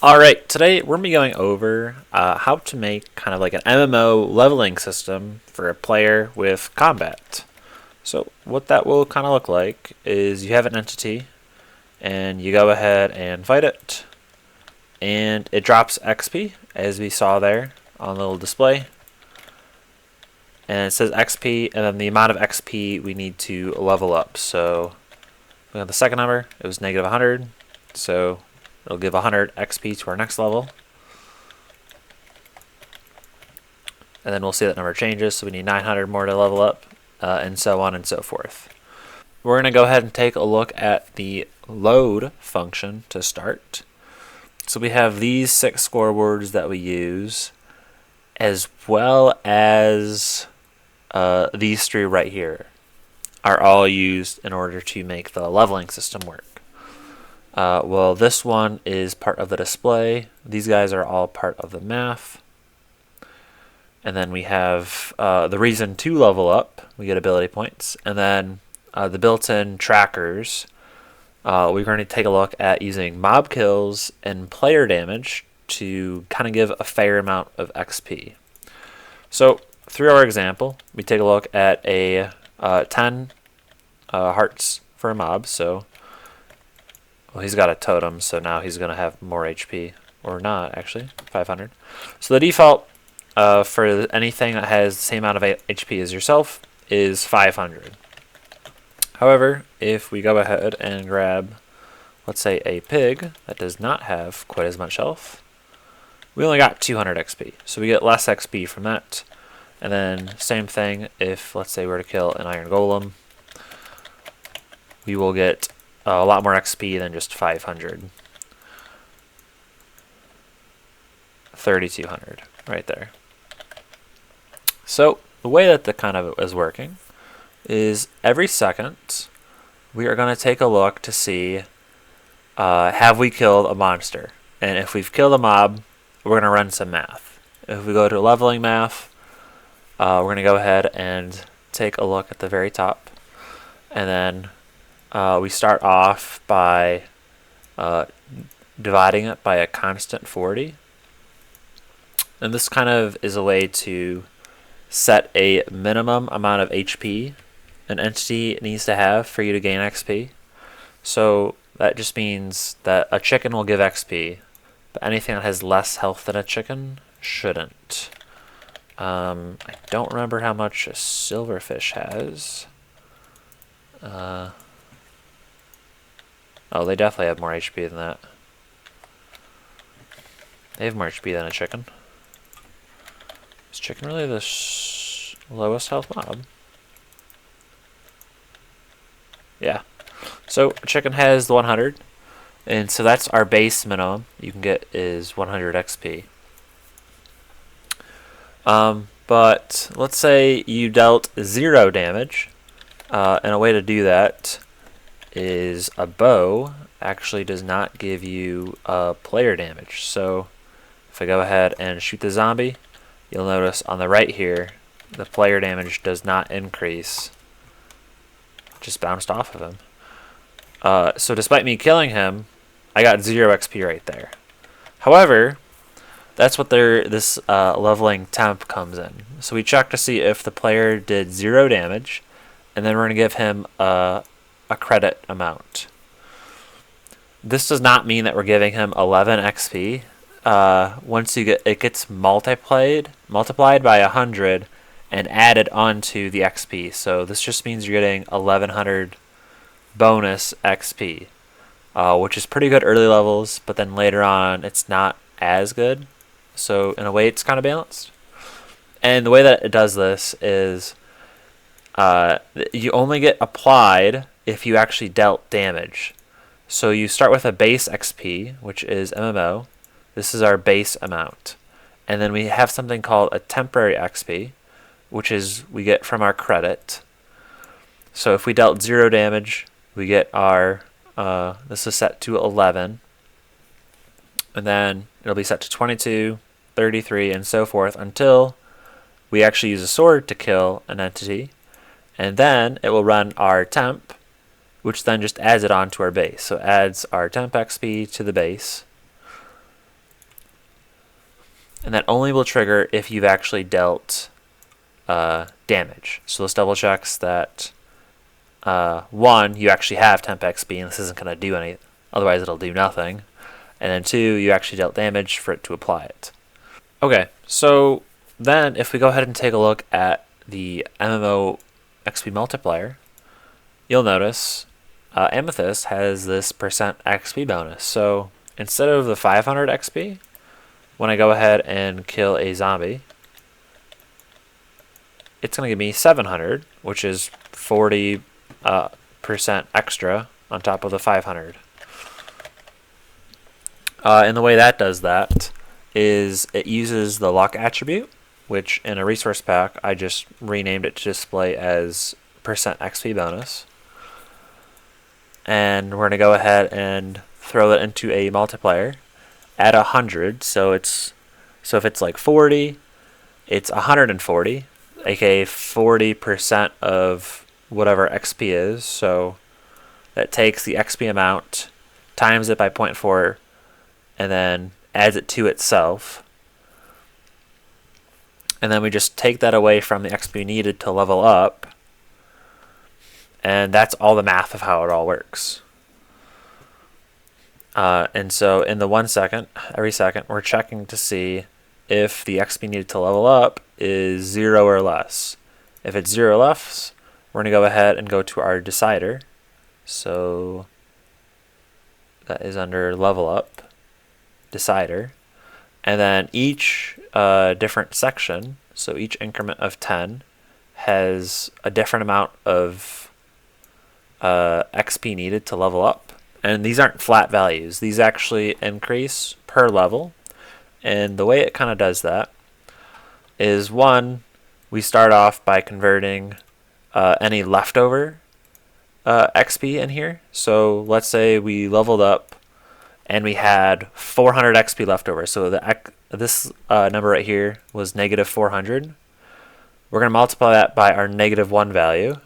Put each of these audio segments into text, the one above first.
Alright, today we're going to be going over how to make kind of like an MMO leveling system for a player with combat. So what that will kind of look like is you have an entity and you go ahead and fight it, and it drops XP as we saw there on the little display, and it says XP and then the amount of XP we need to level up. So we got the second number, it was negative 100, so it'll give 100 XP to our next level. And then we'll see that number changes, so we need 900 more to level up, and so on and so forth. We're going to go ahead and take a look at the load function to start. So we have these 6 scoreboards that we use, as well as these 3 right here are all used in order to make the leveling system work. Well, this one is part of the display. These guys are all part of the math. And then we have the reason to level up. We get ability points. And then the built-in trackers. We're going to take a look at using mob kills and player damage to kind of give a fair amount of XP. So through our example, we take a look at a 10 hearts for a mob. So well, he's got a totem, so now he's going to have more HP. Or not, actually. 500. So the default for anything that has the same amount of HP as yourself is 500. However, if we go ahead and grab, let's say, a pig that does not have quite as much health, we only got 200 XP. So we get less XP from that. And then same thing if, let's say, we were to kill an iron golem, we will get a lot more XP than just 500. 3,200 right there. So the way that the kind of is working is every second we are going to take a look to see have we killed a monster, and if we've killed a mob, we're going to run some math. If we go to leveling math, we're going to go ahead and take a look at the very top, and then we start off by dividing it by a constant 40. And this kind of is a way to set a minimum amount of HP an entity needs to have for you to gain XP. So that just means that a chicken will give XP, but anything that has less health than a chicken shouldn't. I don't remember how much a silverfish has. Oh, they definitely have more HP than that. They have more HP than a chicken. Is chicken really the lowest health mob? Yeah. So chicken has the 100, and so that's our base minimum you can get is 100 XP. But let's say you dealt 0 damage, and a way to do that is a bow actually does not give you player damage. So if I go ahead and shoot the zombie, you'll notice on the right here the player damage does not increase. Just bounced off of him. So despite me killing him, I got 0 XP right there. However, that's what this leveling temp comes in. So we check to see if the player did 0 damage, and then we're going to give him a credit amount. This does not mean that we're giving him 11 XP. Once you get it gets multiplied by 100 and added onto the XP. So this just means you're getting 1100 bonus XP, which is pretty good early levels, but then later on it's not as good. So in a way it's kind of balanced. And the way that it does this is you only get applied if you actually dealt damage. So you start with a base XP, which is MMO. This is our base amount. And then we have something called a temporary XP, which is we get from our credit. So if we dealt 0 damage, we get our, this is set to 11. And then it'll be set to 22, 33, and so forth until we actually use a sword to kill an entity. And then it will run our temp, which then just adds it onto our base. So it adds our temp XP to the base. and that only will trigger if you've actually dealt damage. So this double checks that 1, you actually have temp XP and this isn't going to do anything, otherwise it'll do nothing. And then 2, you actually dealt damage for it to apply it. Okay, so then if we go ahead and take a look at the MMO XP multiplier, you'll notice Amethyst has this percent XP bonus. So instead of the 500 XP, when I go ahead and kill a zombie, it's going to give me 700, which is 40% extra on top of the 500. And the way that does that is it uses the luck attribute, which in a resource pack I just renamed it to display as percent XP bonus. And we're going to go ahead and throw that into a multiplier at 100. So if it's like 40, it's 140, aka 40% of whatever XP is. So that takes the XP amount, times it by 0.4, and then adds it to itself. And then we just take that away from the XP needed to level up. And that's all the math of how it all works. And so in the 1 second, every second, we're checking to see if the XP needed to level up is 0 or less. If it's 0 or less, we're going to go ahead and go to our decider. So that is under level up, decider. And then each different section, so each increment of 10, has a different amount of XP needed to level up. And these aren't flat values. These actually increase per level. And the way it kind of does that is, 1, we start off by converting any leftover XP in here. So let's say we leveled up and we had 400 XP left over. So this number right here was negative 400. We're going to multiply that by our -1 value,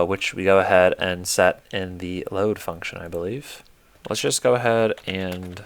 which we go ahead and set in the load function, I believe. Let's just go ahead and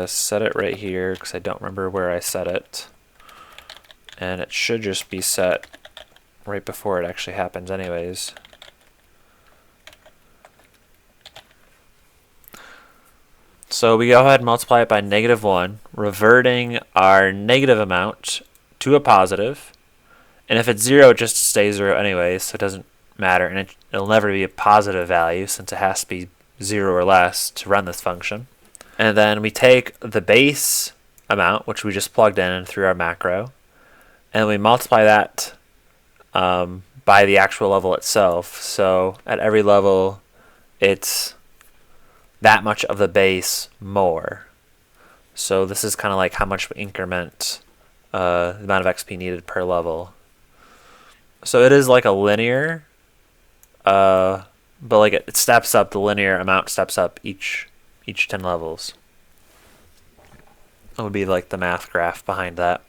set it right here, because I don't remember where I set it. And it should just be set right before it actually happens anyways. So we go ahead and multiply it by -1, reverting our negative amount to a positive. And if it's 0, it just stays 0 anyways, so it doesn't matter. And it'll never be a positive value, since it has to be 0 or less to run this function. And then we take the base amount, which we just plugged in through our macro, and we multiply that by the actual level itself. So at every level, it's that much of the base more. So this is kind of like how much we increment the amount of XP needed per level. So it is like a linear, but like it steps up, the linear amount steps up each 10 levels. That would be like the math graph behind that.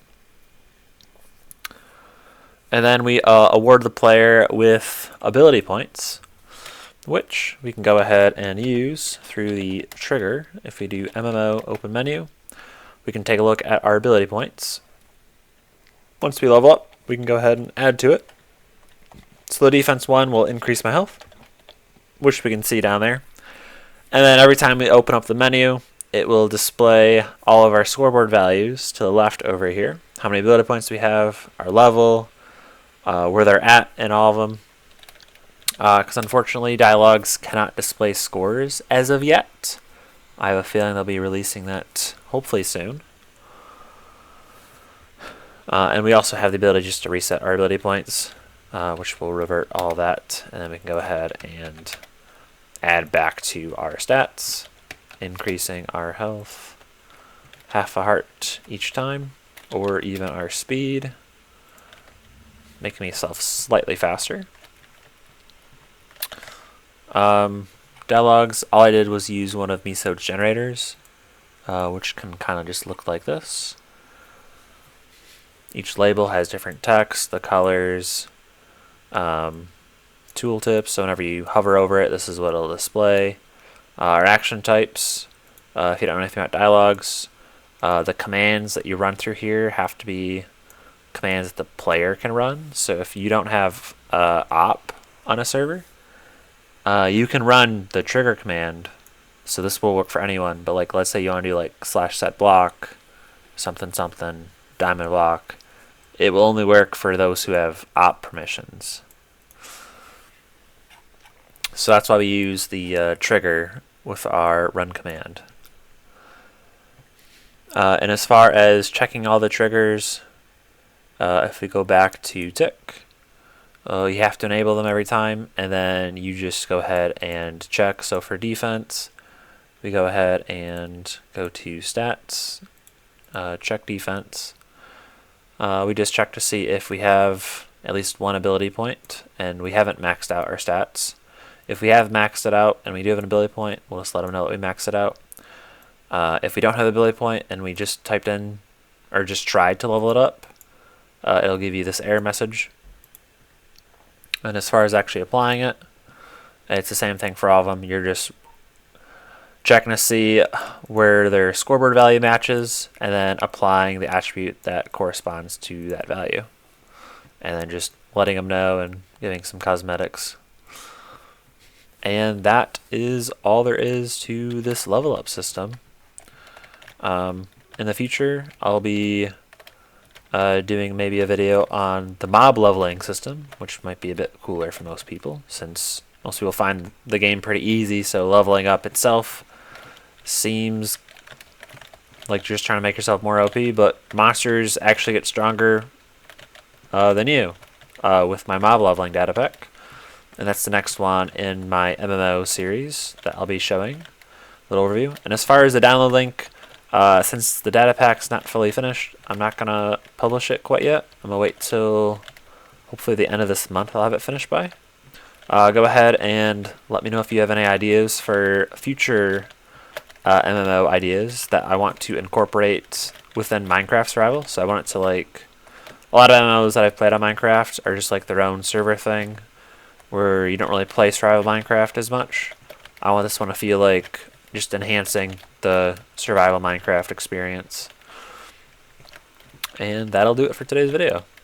And then we award the player with ability points, which we can go ahead and use through the trigger. If we do MMO open menu, we can take a look at our ability points. Once we level up, we can go ahead and add to it. So the defense 1 will increase my health, which we can see down there. And then every time we open up the menu, it will display all of our scoreboard values to the left over here. How many ability points we have, our level, where they're at in all of them. Because unfortunately, dialogues cannot display scores as of yet. I have a feeling they'll be releasing that hopefully soon. And we also have the ability just to reset our ability points, which will revert all that. And then we can go ahead and add back to our stats, increasing our health half a heart each time, or even our speed, making myself slightly faster. Dialogues, all I did was use one of Miso's generators, which can kind of just look like this. Each label has different text, the colors, tooltips, so whenever you hover over it, this is what it'll display. Our action types, if you don't know anything about dialogues, The commands that you run through here have to be commands that the player can run. So if you don't have op on a server, you can run the trigger command. So this will work for anyone, but like let's say you want to do like /set block, something something, diamond block. It will only work for those who have op permissions. So that's why we use the trigger with our run command. And as far as checking all the triggers, if we go back to tick, you have to enable them every time, and then you just go ahead and check. So for defense, we go ahead and go to stats, check defense. We just check to see if we have at least one ability point, and we haven't maxed out our stats. If we have maxed it out and we do have an ability point, we'll just let them know that we maxed it out. If we don't have the ability point and we just typed in or just tried to level it up, it'll give you this error message. And as far as actually applying it, it's the same thing for all of them. You're just checking to see where their scoreboard value matches and then applying the attribute that corresponds to that value. And then just letting them know and giving some cosmetics. And that is all there is to this level up system. In the future, I'll be doing maybe a video on the mob leveling system, which might be a bit cooler for most people, since most people find the game pretty easy, so leveling up itself seems like you're just trying to make yourself more OP, but monsters actually get stronger than you with my mob leveling data pack. And that's the next one in my MMO series that I'll be showing. Little overview. And as far as the download link, since the data pack's not fully finished, I'm not gonna publish it quite yet. I'm gonna wait till hopefully the end of this month I'll have it finished by. Go ahead and let me know if you have any ideas for future MMO ideas that I want to incorporate within Minecraft Survival. So I want it to like, a lot of MMOs that I've played on Minecraft are just like their own server thing, where you don't really play survival Minecraft as much. I want this one to feel like just enhancing the survival Minecraft experience. And that'll do it for today's video.